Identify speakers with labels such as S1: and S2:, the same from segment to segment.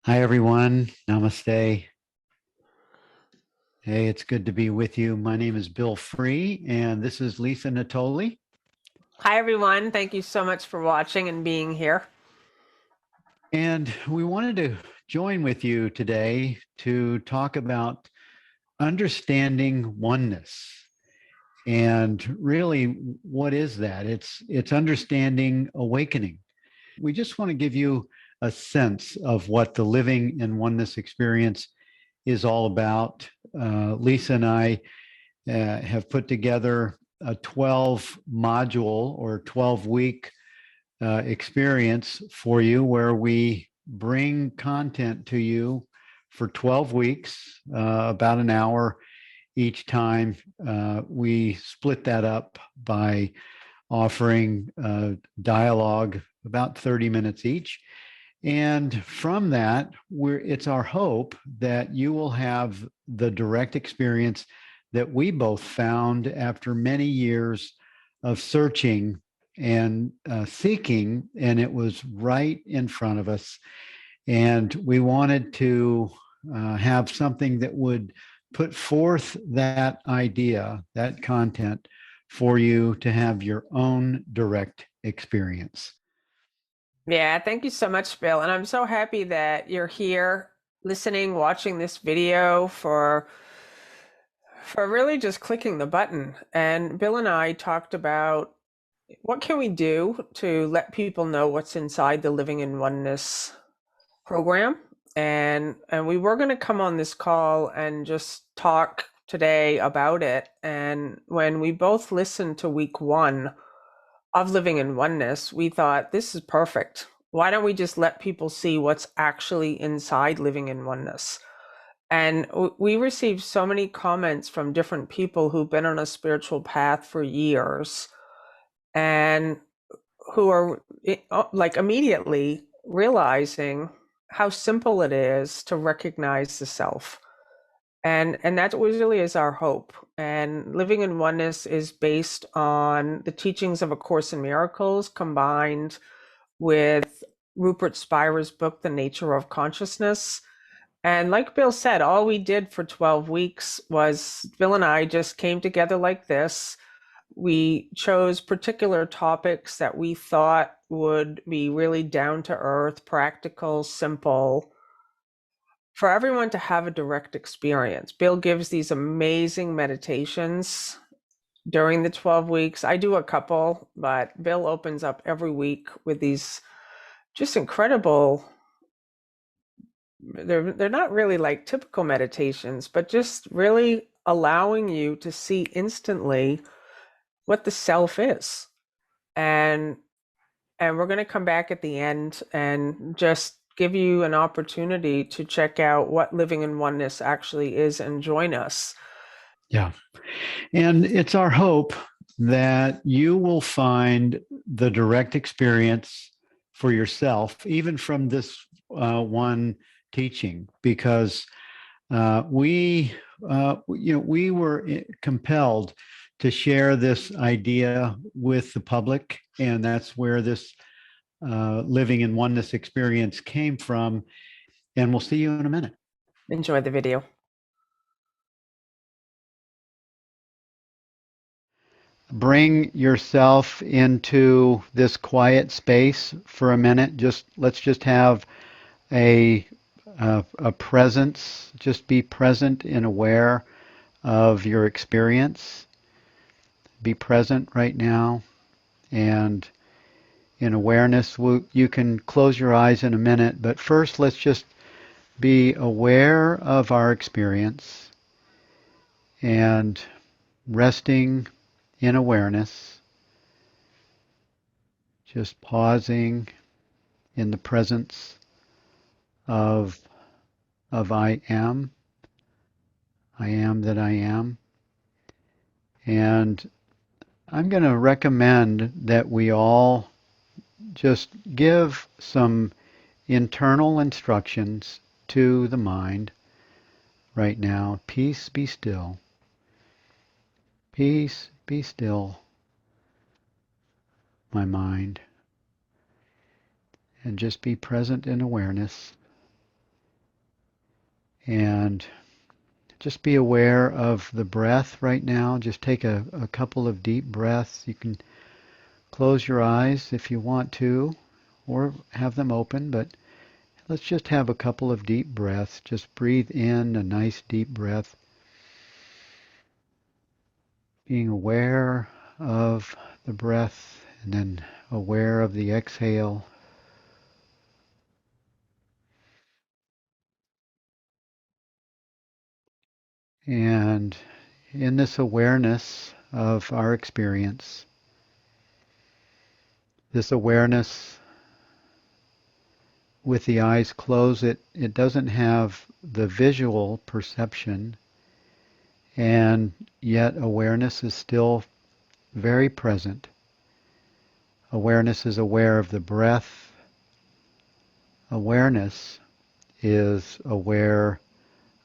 S1: Hi, everyone. Namaste. Hey, it's good to be with you. My name is Bill Free, and this is Lisa Natoli.
S2: Hi, everyone. Thank you so much for watching and being here.
S1: And we wanted to join with you today to talk about understanding oneness. And really, what is that? It's understanding awakening. We just want to give you a sense of what the living in oneness experience is all about. Lisa and I have put together a 12 module or 12-week experience for you where we bring content to you for 12 weeks, about an hour each time. We split that up by offering dialogue about 30 minutes each. And from that, it's our hope that you will have the direct experience that we both found after many years of searching and seeking, and it was right in front of us. And we wanted to have something that would put forth that idea, that content for you to have your own direct experience.
S2: Yeah, thank you so much, Bill. And I'm so happy that you're here listening, watching this video for really just clicking the button. And Bill and I talked about what can we do to let people know what's inside the Living in Oneness program. And we were going to come on this call and just talk today about it. And when we both listened to week one of Living in Oneness, we thought this is perfect. Why don't we just let people see what's actually inside Living in Oneness? And we received so many comments from different people who've been on a spiritual path for years and who are like immediately realizing how simple it is to recognize the self. And that was really is our hope. And Living in Oneness is based on the teachings of A Course in Miracles combined with Rupert Spira's book, The Nature of Consciousness. And like Bill said, all we did for 12 weeks was Bill and I just came together like this. We chose particular topics that we thought would be really down to earth, practical, simple, for everyone to have a direct experience. Bill gives these amazing meditations during the 12 weeks. I do a couple, but Bill opens up every week with these just incredible. They're not really like typical meditations, but just really allowing you to see instantly what the self is. And and we're going to come back at the end and just give you an opportunity to check out what Living in Oneness actually is and join us.
S1: Yeah. And it's our hope that you will find the direct experience for yourself, even from this one teaching, because we were compelled to share this idea with the public, and that's where this living in oneness experience came from. And we'll see you in a minute.
S2: Enjoy the video.
S1: Bring yourself into this quiet space for a minute. Let's just have a a presence. Just be present and aware of your experience. Be present right now, and in awareness, you can close your eyes in a minute. But first, let's just be aware of our experience and resting in awareness. Just pausing in the presence of I am that I am. And I'm going to recommend that we all just give some internal instructions to the mind right now. Peace, be still. Peace, be still, my mind. And just be present in awareness. And just be aware of the breath right now. Just take a couple of deep breaths. You can close your eyes if you want to, or have them open, but let's just have a couple of deep breaths. Just breathe in a nice deep breath, being aware of the breath and then aware of the exhale. And in this awareness of our experience, this awareness with the eyes closed, it doesn't have the visual perception, and yet awareness is still very present. Awareness is aware of the breath. Awareness is aware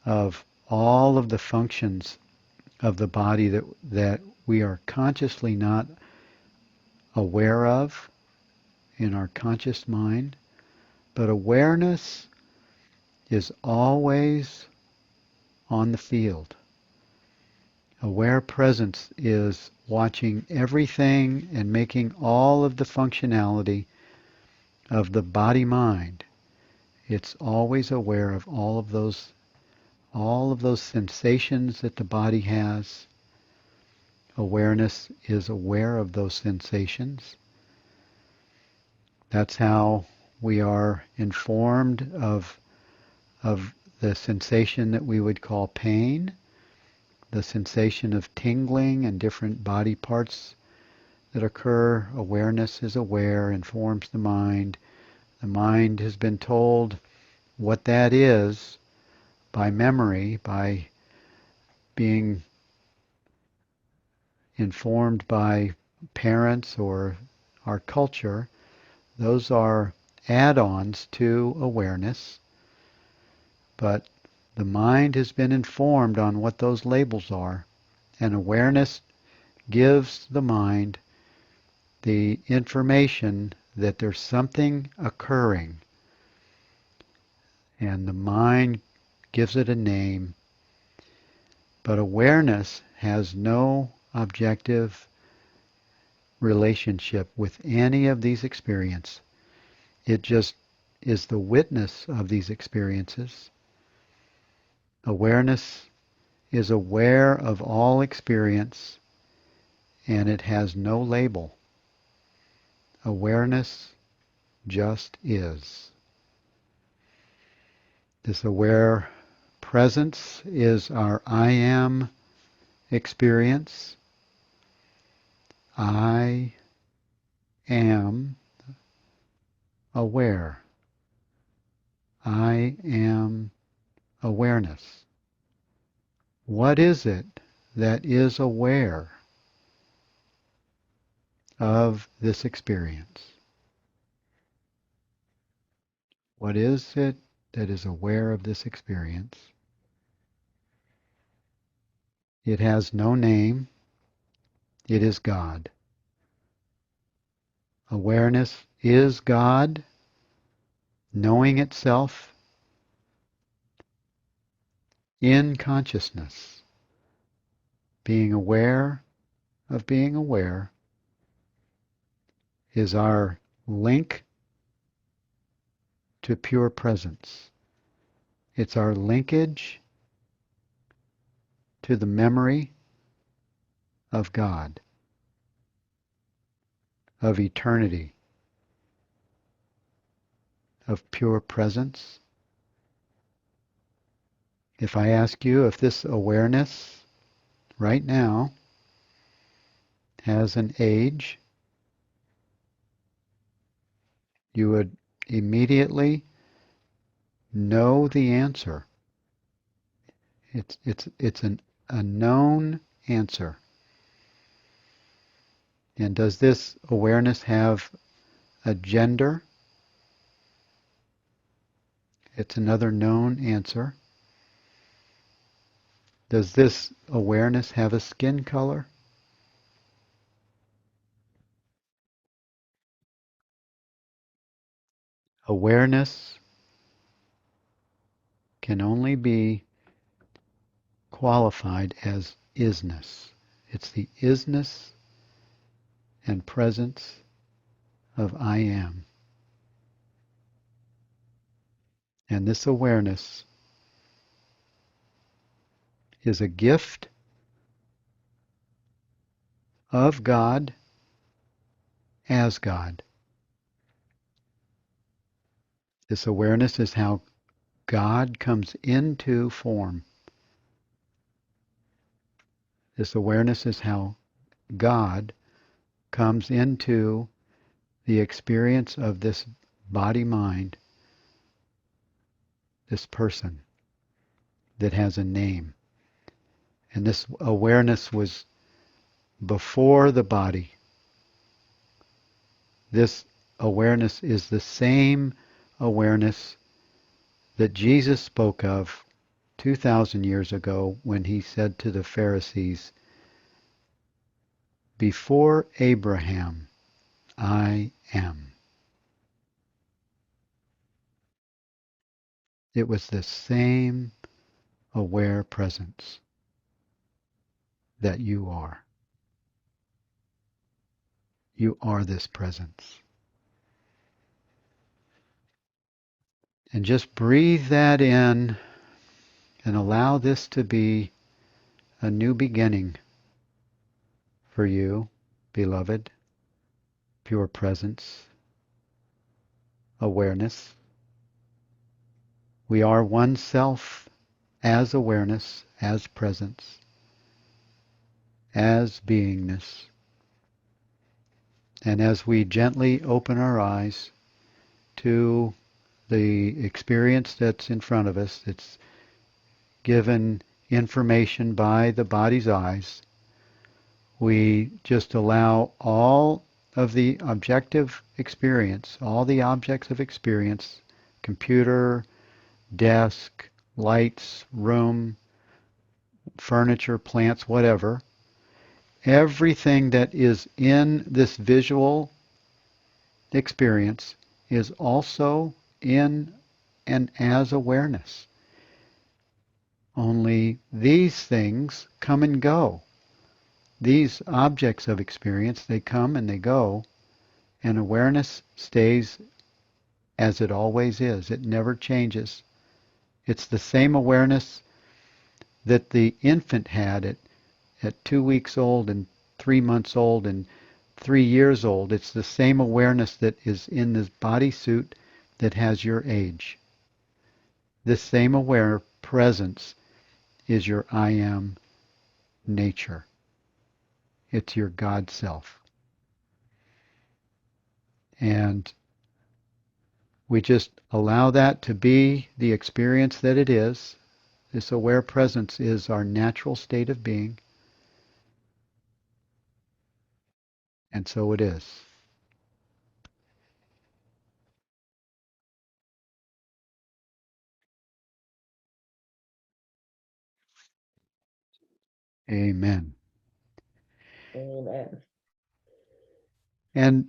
S1: of all of the functions of the body that we are consciously not aware of in our conscious mind. But awareness is always on the field. Aware presence is watching everything and making all of the functionality of the body-mind. It's always aware of all of those sensations that the body has. Awareness is aware of those sensations. That's how we are informed of the sensation that we would call pain, the sensation of tingling and different body parts that occur. Awareness is aware, informs the mind. The mind has been told what that is by memory, by being informed by parents or our culture. Those are add-ons to awareness, but the mind has been informed on what those labels are, and awareness gives the mind the information that there's something occurring, and the mind gives it a name. But awareness has no objective relationship with any of these experiences. It just is the witness of these experiences. Awareness is aware of all experience, and it has no label. Awareness just is. This aware presence is our I am experience. I am aware. I am awareness. What is it that is aware of this experience? What is it that is aware of this experience? It has no name. It is God. Awareness is God, knowing itself in consciousness. Being aware of being aware is our link to pure presence. It's our linkage to the memory of God, of eternity, of pure presence. If I ask you if this awareness right now has an age, you would immediately know the answer. It's a known answer. And does this awareness have a gender? It's another known answer. Does this awareness have a skin color? Awareness can only be qualified as isness. It's the isness and presence of I am. And this awareness is a gift of God as God. This awareness is how God comes into form. This awareness is how God comes into the experience of this body-mind, this person that has a name. And this awareness was before the body. This awareness is the same awareness that Jesus spoke of 2,000 years ago when he said to the Pharisees, "Before Abraham, I am." It was the same aware presence that you are. You are this presence. And just breathe that in and allow this to be a new beginning for you, beloved, pure presence, awareness. We are one self as awareness, as presence, as beingness. And as we gently open our eyes to the experience that's in front of us, it's given information by the body's eyes, we just allow all of the objective experience, all the objects of experience, computer, desk, lights, room, furniture, plants, whatever, everything that is in this visual experience is also in and as awareness. Only these things come and go. These objects of experience, they come and they go, and awareness stays as it always is. It never changes. It's the same awareness that the infant had at 2 weeks old and 3 months old and 3 years old. It's the same awareness that is in this bodysuit that has your age. This same aware presence is your I am nature. It's your God self. And we just allow that to be the experience that it is. This aware presence is our natural state of being. And so it is. Amen.
S2: Amen.
S1: And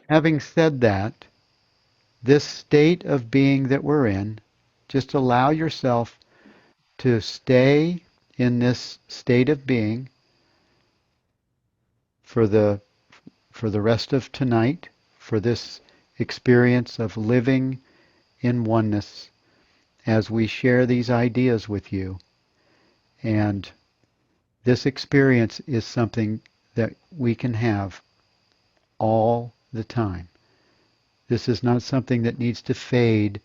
S1: having said that, this state of being that we're in, just allow yourself to stay in this state of being for the rest of tonight, for this experience of living in oneness as we share these ideas with you. And this experience is something that we can have all the time. This is not something that needs to fade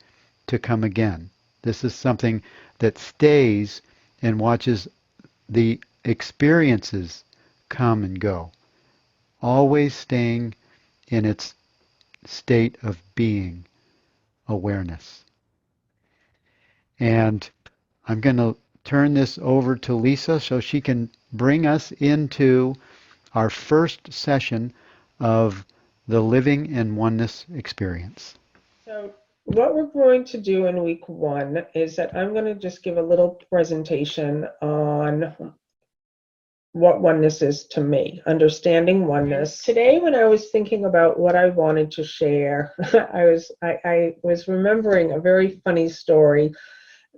S1: to come again. This is something that stays and watches the experiences come and go, always staying in its state of being, awareness. And I'm going to turn this over to Lisa so she can bring us into our first session of the Living in Oneness experience.
S2: So what we're going to do in week 1 is that I'm going to just give a little presentation on what oneness is to me, understanding oneness. Today, when I was thinking about what I wanted to share, I was remembering a very funny story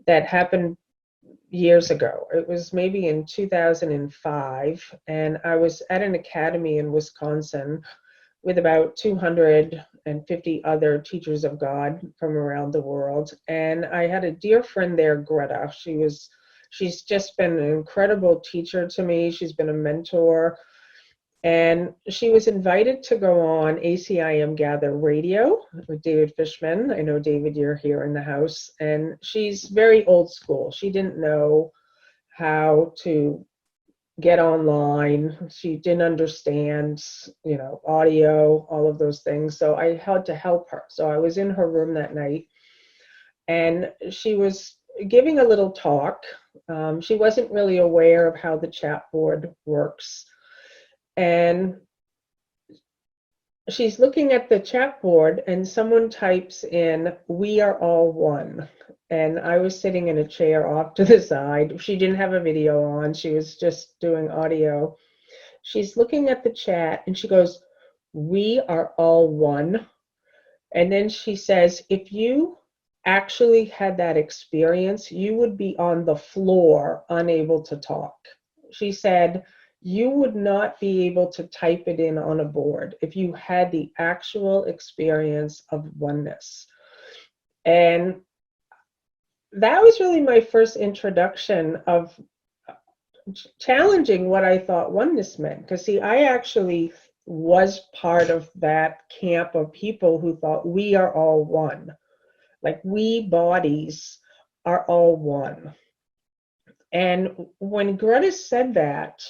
S2: that happened years ago. It was maybe in 2005, and I was at an academy in Wisconsin with about 250 other teachers of God from around the world. And I had a dear friend there, Greta. She's just been an incredible teacher to me. She's been a mentor. And she was invited to go on ACIM Gather Radio with David Fishman. I know, David, you're here in the house. And she's very old school. She didn't know how to get online. She didn't understand, audio, all of those things. So I had to help her. So I was in her room that night, and she was giving a little talk. She wasn't really aware of how the chat board works. And she's looking at the chat board, and someone types in, "We are all one." And I was sitting in a chair off to the side. She didn't have a video on. She was just doing audio. She's looking at the chat and she goes, "We are all one." And then she says, "If you actually had that experience, you would be on the floor, unable to talk." She said, "You would not be able to type it in on a board if you had the actual experience of oneness." And that was really my first introduction of challenging what I thought oneness meant. Because, see, I actually was part of that camp of people who thought we are all one. Like, we bodies are all one. And when Greta said that,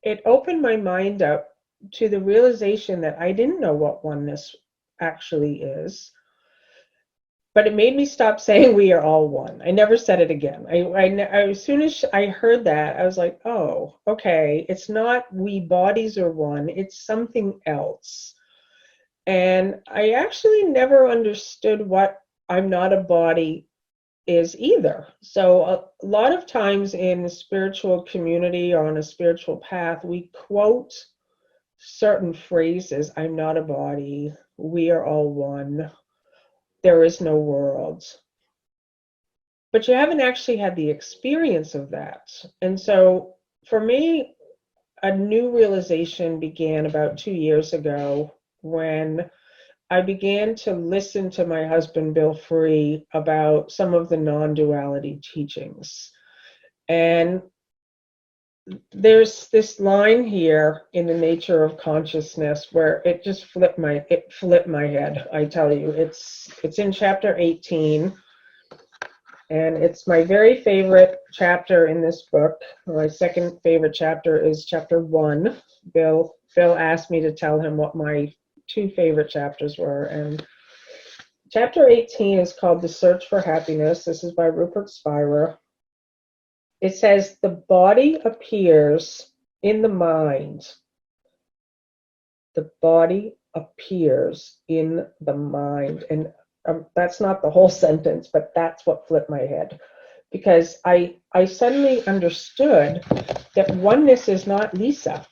S2: it opened my mind up to the realization that I didn't know what oneness actually is. But it made me stop saying we are all one. I never said it again. As soon as I heard that, I was like, oh, okay, it's not we bodies are one, it's something else. And I actually never understood what I'm not a body is either. So a lot of times in the spiritual community or on a spiritual path, we quote certain phrases: "I'm not a body," "We are all one," "There is no world." But you haven't actually had the experience of that. And so for me, a new realization began about 2 years ago when I began to listen to my husband, Bill Free, about some of the non-duality teachings. And there's this line here in the nature of consciousness where it just flipped my head. I tell you, it's in chapter 18, and it's my very favorite chapter in this book. My second favorite chapter is chapter 1. Bill asked me to tell him what my 2 favorite chapters were, and chapter 18 is called "The Search for Happiness." This is by Rupert Spira. It says, "The body appears in the mind." The body appears in the mind. And that's not the whole sentence, but that's what flipped my head. Because I suddenly understood that oneness is not Lisa.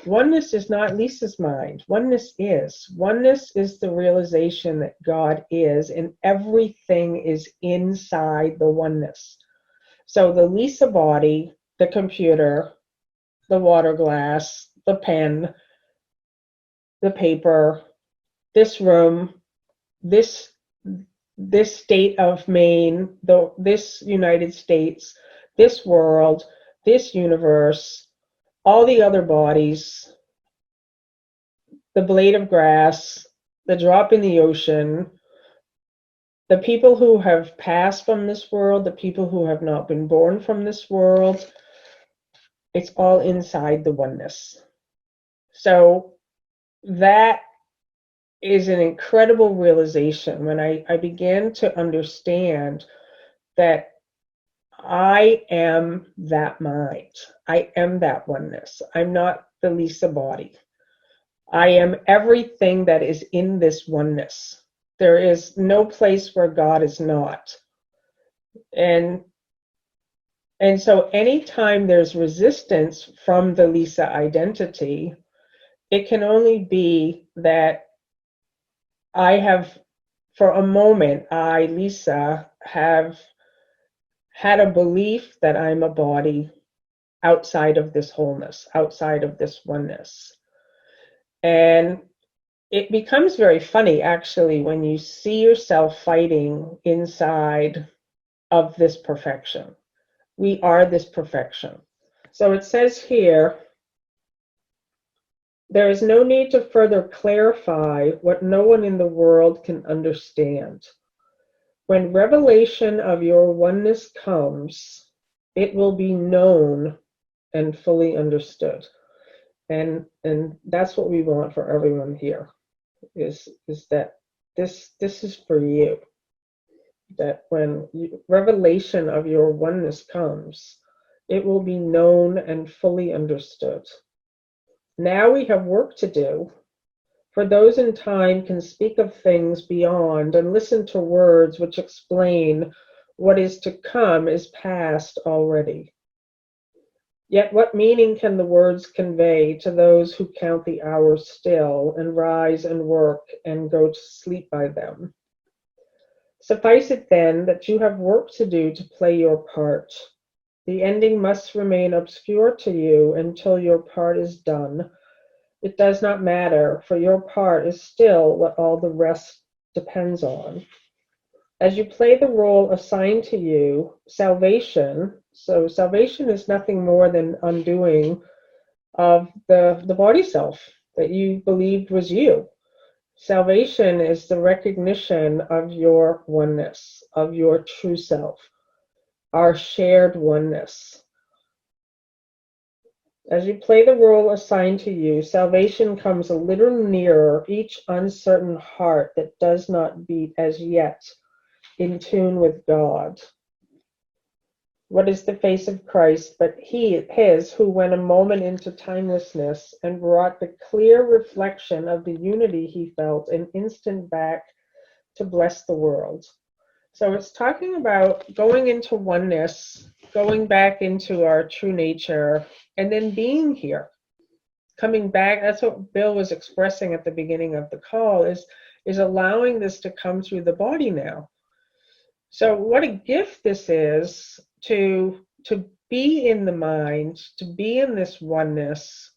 S2: Oneness is not Lisa's mind. Oneness is. Oneness is the realization that God is, and everything is inside the oneness. So the Lisa body, the computer, the water glass, the pen, the paper, this room, this state of Maine, this United States, this world, this universe, all the other bodies, the blade of grass, the drop in the ocean, the people who have passed from this world, the people who have not been born from this world, it's all inside the oneness. So that is an incredible realization when I began to understand that I am that mind. I am that oneness. I'm not the Lisa body. I am everything that is in this oneness. There is no place where God is not. And And so anytime there's resistance from the Lisa identity, it can only be that I have, for a moment, I, Lisa, have had a belief that I'm a body outside of this wholeness, outside of this oneness. And it becomes very funny, actually, when you see yourself fighting inside of this perfection. We are this perfection. So it says here, there is no need to further clarify what no one in the world can understand. When revelation of your oneness comes, it will be known and fully understood. And that's what we want for everyone here, is that this is for you. That when revelation of your oneness comes, it will be known and fully understood. Now we have work to do. For those in time can speak of things beyond and listen to words which explain what is to come is past already. Yet what meaning can the words convey to those who count the hours still and rise and work and go to sleep by them? Suffice it then that you have work to do to play your part. The ending must remain obscure to you until your part is done. It does not matter, for your part is still what all the rest depends on. As you play the role assigned to you, salvation is nothing more than undoing of the body self that you believed was you. Salvation is the recognition of your oneness, of your true self, our shared oneness. As you play the role assigned to you, salvation comes a little nearer each uncertain heart that does not beat as yet in tune with God. What is the face of Christ but his who went a moment into timelessness and brought the clear reflection of the unity he felt an instant back to bless the world? So it's talking about going into oneness, going back into our true nature, and then being here, coming back. That's what Bill was expressing at the beginning of the call, is allowing this to come through the body now. So what a gift this is to be in the mind, to be in this oneness,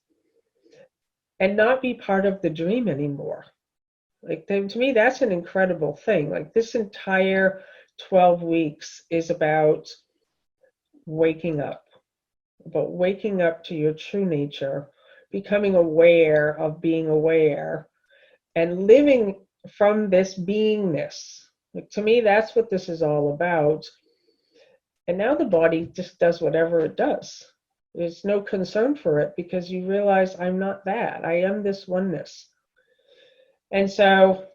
S2: and not be part of the dream anymore. Like, to me, that's an incredible thing. Like, this entire 12 weeks is about waking up to your true nature, becoming aware of being aware, and living from this beingness. Like, to me, that's what this is all about. And now the body just does whatever it does. There's no concern for it because you realize I'm not that. I am this oneness. And so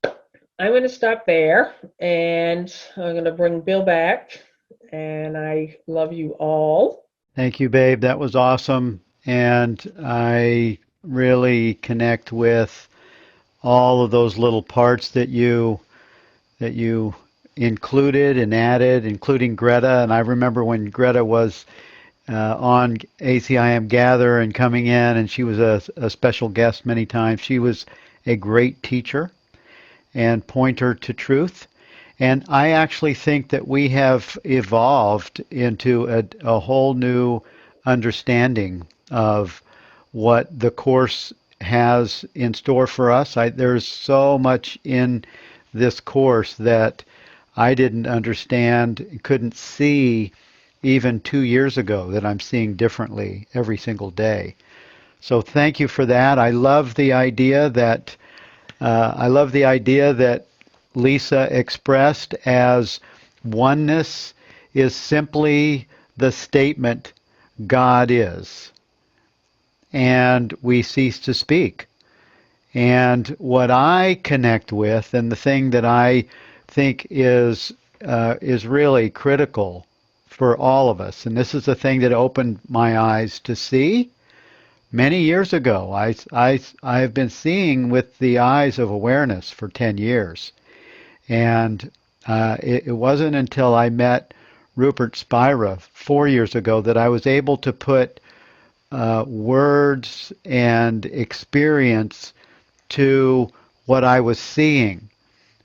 S2: I'm going to stop there, and I'm going to bring Bill back. And I love you all.
S1: Thank you, babe. That was awesome. And I really connect with all of those little parts that you included and added, including Greta. And I remember when Greta was on ACIM Gather and coming in, and she was a special guest many times. She was a great teacher and pointer to truth. And I actually think that we have evolved into a whole new understanding of what the Course has in store for us. There's so much in this Course that I didn't understand, couldn't see even 2 years ago, that I'm seeing differently every single day. So thank you for that. I love the idea that Lisa expressed as oneness is simply the statement, God is, and we cease to speak. And what I connect with, and the thing that I think is really critical for all of us, and this is the thing that opened my eyes to see many years ago. I have been seeing with the eyes of awareness for 10 years. And it wasn't until I met Rupert Spira 4 years ago that I was able to put words and experience to what I was seeing.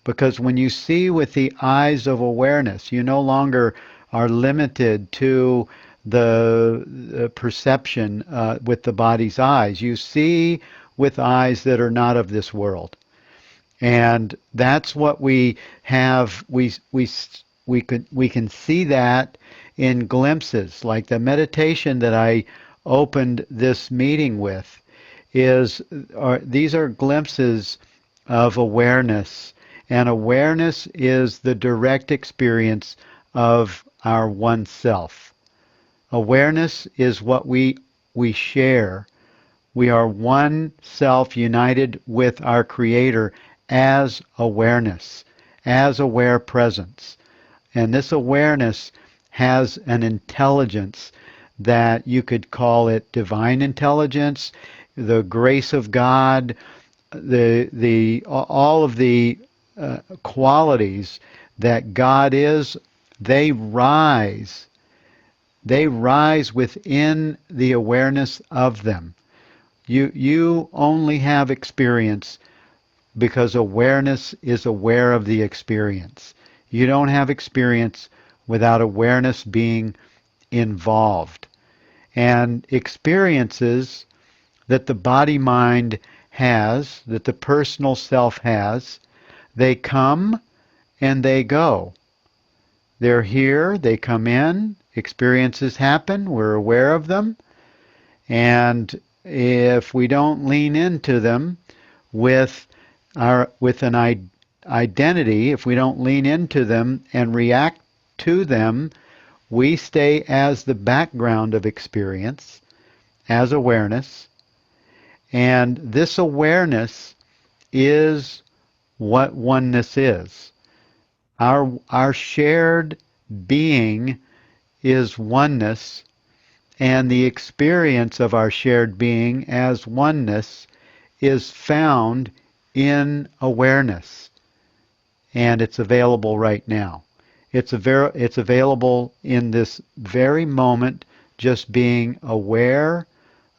S1: Because when you see with the eyes of awareness, you no longer are limited to the perception with the body's eyes. You see with eyes that are not of this world. And that's what we have. We can see that in glimpses, like the meditation that I opened this meeting with. These are glimpses of awareness, and awareness is the direct experience of our one self. Awareness is what we share. We are one self united with our Creator as awareness, as aware presence. And this awareness has an intelligence that you could call it divine intelligence, the grace of God, all of the qualities that God is. They rise within the awareness of them. You only have experience because awareness is aware of the experience. You don't have experience without awareness being involved. And experiences that the body-mind has, that the personal self has, they come and they go. They're here, they come in, experiences happen, we're aware of them, and if we don't lean into them with an identity, if we don't lean into them and react to them, we stay as the background of experience, as awareness, and this awareness is what oneness is. Our shared being is oneness, and the experience of our shared being as oneness is found in awareness, and it's available right now. It's available in this very moment, just being aware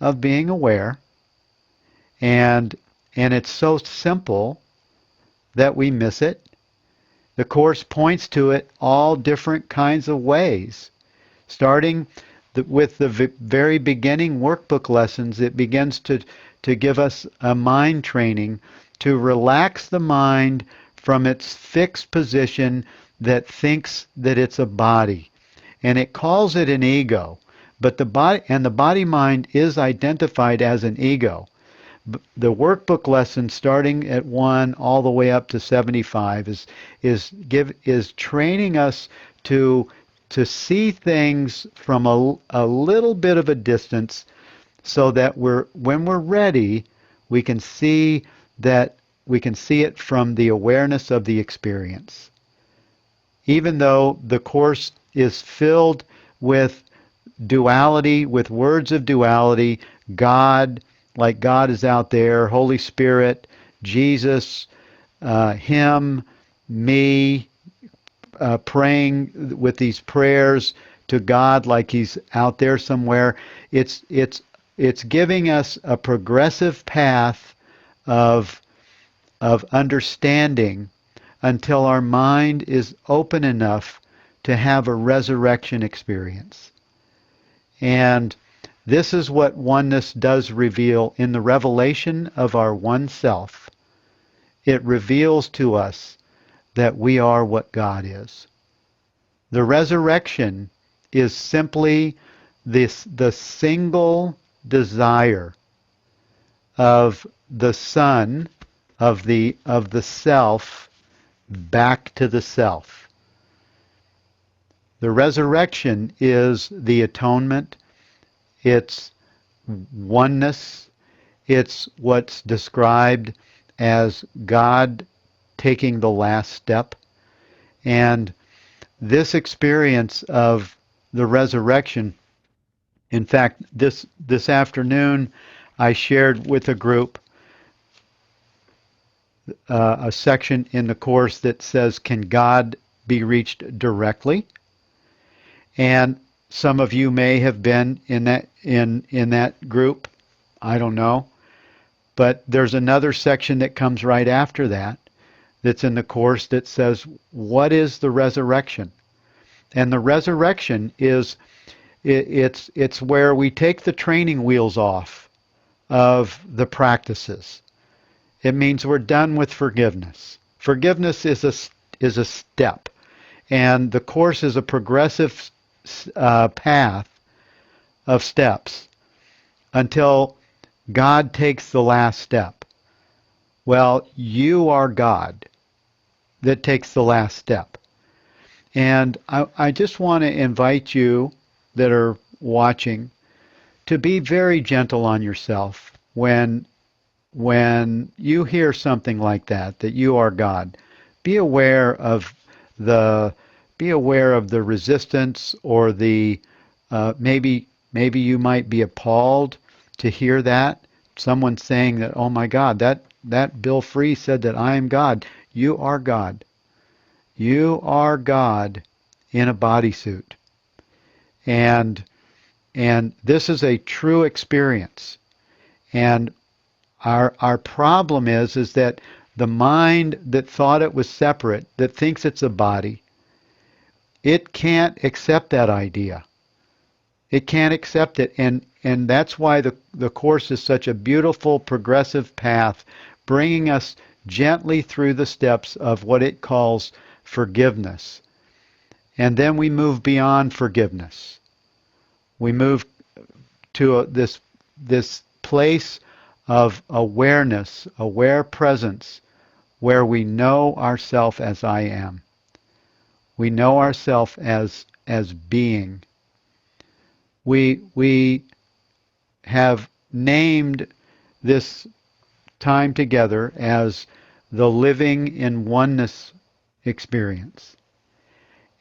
S1: of being aware, and it's so simple that we miss it. The Course points to it all different kinds of ways. Starting with the very beginning workbook lessons, it begins to give us a mind training to relax the mind from its fixed position that thinks that it's a body. And it calls it an ego. But the body mind is identified as an ego. The workbook lesson starting at 1 all the way up to 75 is training us to see things from a little bit of a distance, so that when we're ready, we can see it from the awareness of the experience. Even though the Course is filled with duality, with words of duality, God, like God is out there, Holy Spirit, Jesus, Him, me, praying with these prayers to God like He's out there somewhere. It's giving us a progressive path of understanding until our mind is open enough to have a resurrection experience. And this is what oneness does reveal in the revelation of our one self. It reveals to us that we are what God is. The resurrection is simply the single desire of the Son, of the self, back to the self. The resurrection is the atonement. It's oneness. It's what's described as God taking the last step. And this experience of the resurrection, in fact, this afternoon I shared with a group a section in the Course that says, can God be reached directly? And some of you may have been in that group. I don't know. But there's another section that comes right after that that's in the course that says, what is the resurrection? And the resurrection is it's where we take the training wheels off of the practices. It means we're done with forgiveness. Forgiveness is a step, and the course is a progressive path of steps until God takes the last step. Well, you are God that takes the last step. And I just want to invite you that are watching to be very gentle on yourself when you hear something like that you are God. Be aware of the resistance or the maybe you might be appalled to hear that someone saying that, oh my God, that Bill Free said that I am God. You are God. You are God in a bodysuit. And this is a true experience. And our problem is that the mind that thought it was separate, that thinks it's a body, it can't accept that idea. It can't accept it. And that's why the Course is such a beautiful progressive path, bringing us gently through the steps of what it calls forgiveness. And then we move beyond forgiveness. We move to this place of awareness, aware presence, where we know ourself as I am. We know ourself as being. We have named this time together as the living in oneness experience.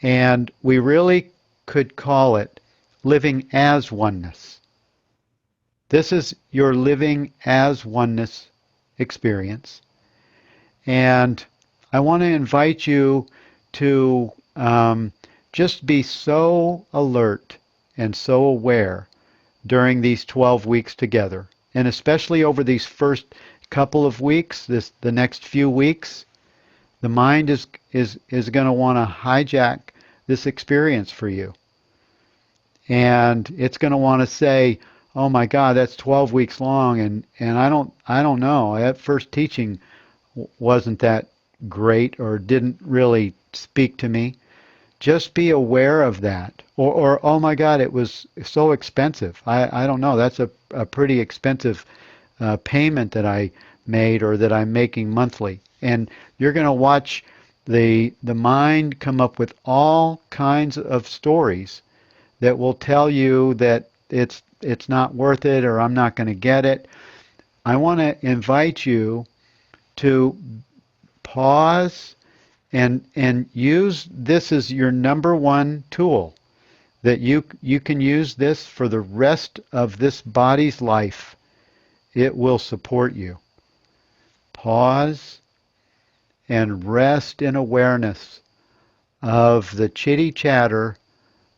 S1: And we really could call it living as oneness. This is your living as oneness experience. And I want to invite you to just be so alert and so aware during these 12 weeks together. And especially over these first couple of weeks, the next few weeks, the mind is going to want to hijack this experience for you. And it's going to want to say, oh my God, that's 12 weeks long, and I don't know. That first teaching wasn't that great or didn't really speak to me. Just be aware of that. Or oh my God, it was so expensive. I don't know. That's a pretty expensive payment that I made or that I'm making monthly. And you're going to watch the mind come up with all kinds of stories that will tell you that it's not worth it or I'm not going to get it. I want to invite you to pause and use this as your number one tool, that you can use this for the rest of this body's life. It will support you. Pause and rest in awareness of the chitty chatter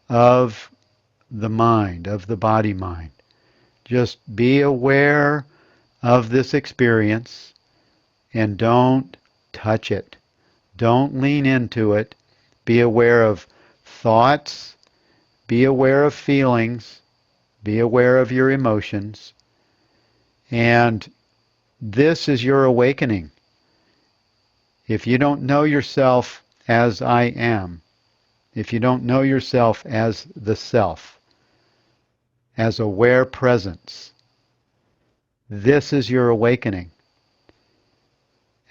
S1: of the mind, of the body mind. Just be aware of this experience and don't touch it. Don't lean into it. Be aware of thoughts. Be aware of feelings. Be aware of your emotions. And this is your awakening. If you don't know yourself as I am, if you don't know yourself as the self, as aware presence, this is your awakening.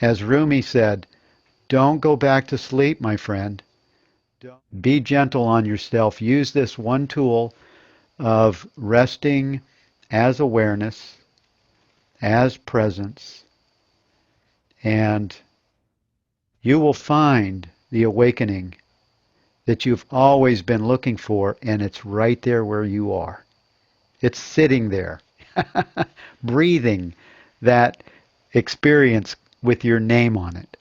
S1: As Rumi said, don't go back to sleep, my friend. Be gentle on yourself. Use this one tool of resting as awareness, as presence, and you will find the awakening that you've always been looking for, and it's right there where you are. It's sitting there, breathing that experience with your name on it.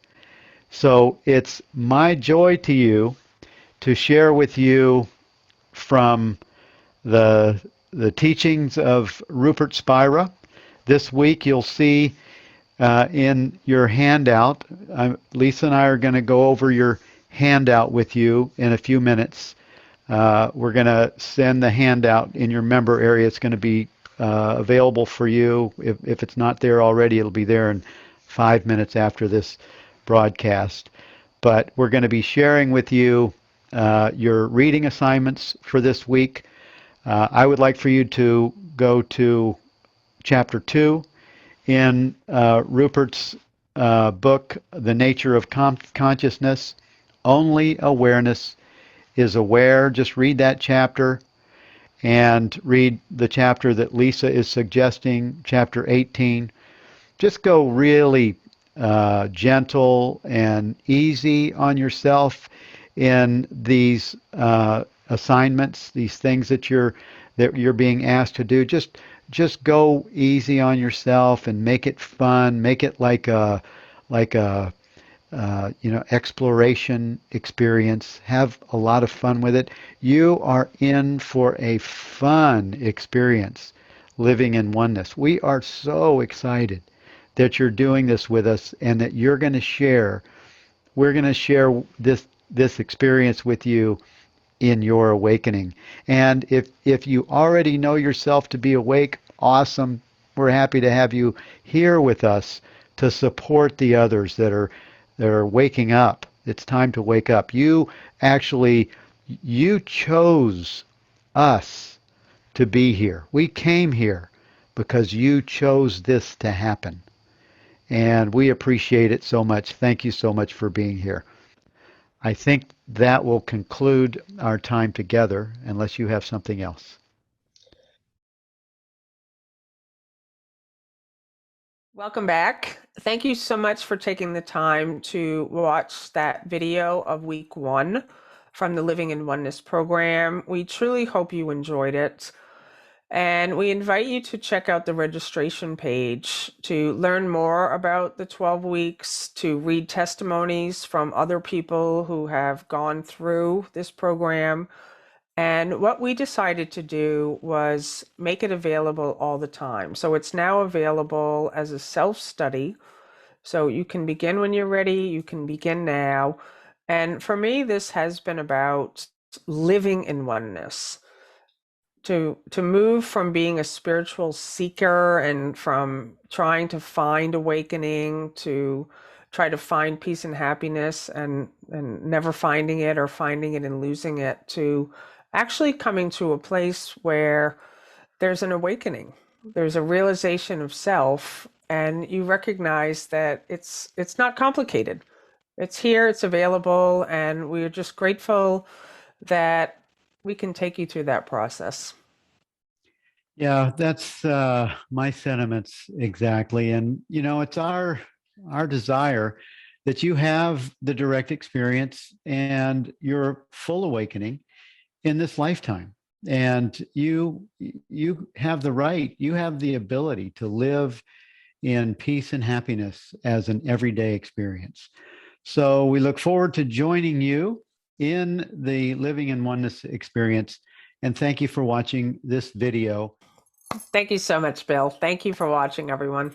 S1: So it's my joy to you to share with you from the teachings of Rupert Spira. This week you'll see in your handout, Lisa and I are going to go over your handout with you in a few minutes. We're going to send the handout in your member area. It's going to be available for you. If it's not there already, it'll be there in 5 minutes after this broadcast. But we're going to be sharing with you your reading assignments for this week. I would like for you to go to chapter 2 in Rupert's book, The Nature of Consciousness. Only awareness is aware. Just read that chapter and read the chapter that Lisa is suggesting, chapter 18. Just go really gentle and easy on yourself in these assignments, these things that you're being asked to do. Just go easy on yourself and make it fun. Make it like a exploration experience. Have a lot of fun with it. You are in for a fun experience living in oneness. We are so excited that you're doing this with us and that you're going to share. We're going to share this experience with you in your awakening. And if you already know yourself to be awake, awesome. We're happy to have you here with us to support the others that are waking up. It's time to wake up. You chose us to be here. We came here because you chose this to happen. And we appreciate it so much. Thank you so much for being here. I think that will conclude our time together, unless you have something else.
S2: Welcome back. Thank you so much for taking the time to watch that video of week 1 from the Living in Oneness program. We truly hope you enjoyed it. And we invite you to check out the registration page to learn more about the 12 weeks, to read testimonies from other people who have gone through this program. And what we decided to do was make it available all the time. So it's now available as a self-study. So you can begin when you're ready. You can begin now. And for me, this has been about living in oneness. To move from being a spiritual seeker and from trying to find awakening to try to find peace and happiness and never finding it or finding it and losing it, to actually coming to a place where there's an awakening, there's a realization of self, and you recognize that it's not complicated. It's here, it's available, and we're just grateful that we can take you through that process.
S1: Yeah, that's my sentiments exactly. And it's our desire that you have the direct experience and your full awakening in this lifetime. And you have the right, you have the ability to live in peace and happiness as an everyday experience. So we look forward to joining you in the Living in Oneness experience. And thank you for watching this video.
S2: Thank you so much, Bill. Thank you for watching, everyone.